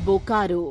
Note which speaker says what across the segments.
Speaker 1: बोकारो।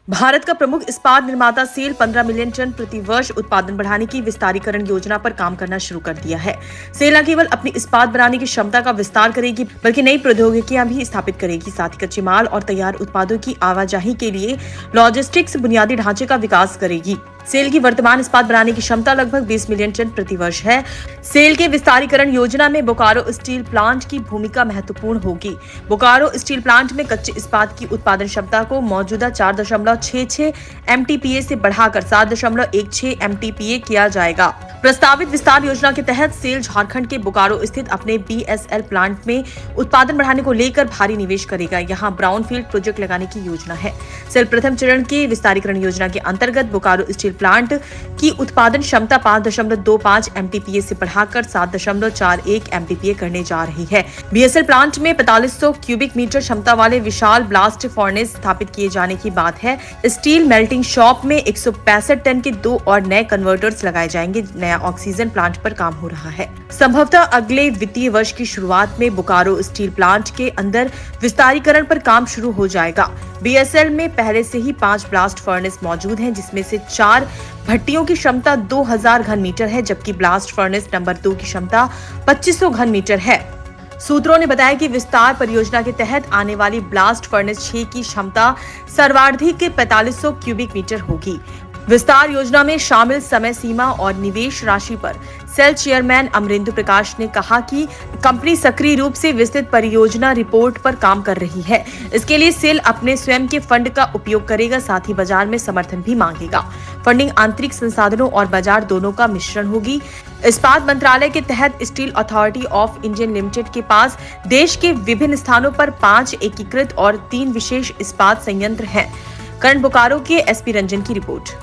Speaker 2: भारत का प्रमुख इस्पात निर्माता सेल 15 मिलियन टन प्रति वर्ष उत्पादन बढ़ाने की विस्तारीकरण योजना पर काम करना शुरू कर दिया है। सेल न केवल अपनी इस्पात बनाने की क्षमता का विस्तार करेगी, बल्कि नई प्रौद्योगिकियां भी स्थापित करेगी। साथ ही कच्चे माल और तैयार उत्पादों की आवाजाही के लिए लॉजिस्टिक्स बुनियादी ढांचे का विकास करेगी। सेल की वर्तमान इस्पात बनाने की क्षमता लगभग 20 मिलियन टन प्रति वर्ष है। सेल के विस्तारीकरण योजना में बोकारो स्टील प्लांट की भूमिका महत्वपूर्ण होगी। बोकारो स्टील प्लांट में कच्चे इस्पात की उत्पादन क्षमता को मौजूदा 4.66 MTPA से बढ़ाकर 7.16 MTPA किया जाएगा। प्रस्तावित विस्तार योजना के तहत सेल झारखंड के बोकारो स्थित अपने BSL प्लांट में उत्पादन बढ़ाने को लेकर भारी निवेश करेगा। यहाँ ब्राउनफील्ड प्रोजेक्ट लगाने की योजना है। सेल प्रथम चरण की विस्तारीकरण योजना के अंतर्गत बोकारो स्टील प्लांट की उत्पादन क्षमता 5.25 MTPA से बढ़ाकर 7.41 MTPA करने जा रही है। BSL प्लांट में 4500 क्यूबिक मीटर क्षमता वाले विशाल ब्लास्ट फर्नेस स्थापित किए जाने की बात है। स्टील मेल्टिंग शॉप में 165 टन के 2 और नए कन्वर्टर्स लगाए जाएंगे। नया ऑक्सीजन प्लांट पर काम हो रहा है। संभवतः अगले वित्तीय वर्ष की शुरुआत में बोकारो स्टील प्लांट के अंदर विस्तारीकरण पर काम शुरू हो जाएगा। BSL में पहले से ही 5 ब्लास्ट फर्नेस मौजूद हैं, जिसमें से 4 भट्टियों की क्षमता 2000 घन मीटर है, जबकि ब्लास्ट फर्नेस नंबर 2 की क्षमता 2500 घन मीटर है। सूत्रों ने बताया कि विस्तार परियोजना के तहत आने वाली ब्लास्ट फर्नेस 6 की क्षमता सर्वाधिक 4500 क्यूबिक मीटर होगी। विस्तार योजना में शामिल समय सीमा और निवेश राशि पर सेल चेयरमैन अमरेंद्र प्रकाश ने कहा कि कंपनी सक्रिय रूप से विस्तृत परियोजना रिपोर्ट पर काम कर रही है। इसके लिए सेल अपने स्वयं के फंड का उपयोग करेगा, साथ ही बाजार में समर्थन भी मांगेगा। फंडिंग आंतरिक संसाधनों और बाजार दोनों का मिश्रण होगी। इस्पात मंत्रालय के तहत steel authority of India limited के पास देश के विभिन्न स्थानों पर 5 एकीकृत और 3 विशेष इस्पात संयंत्र हैं। करण बोकारो के SP रंजन की रिपोर्ट।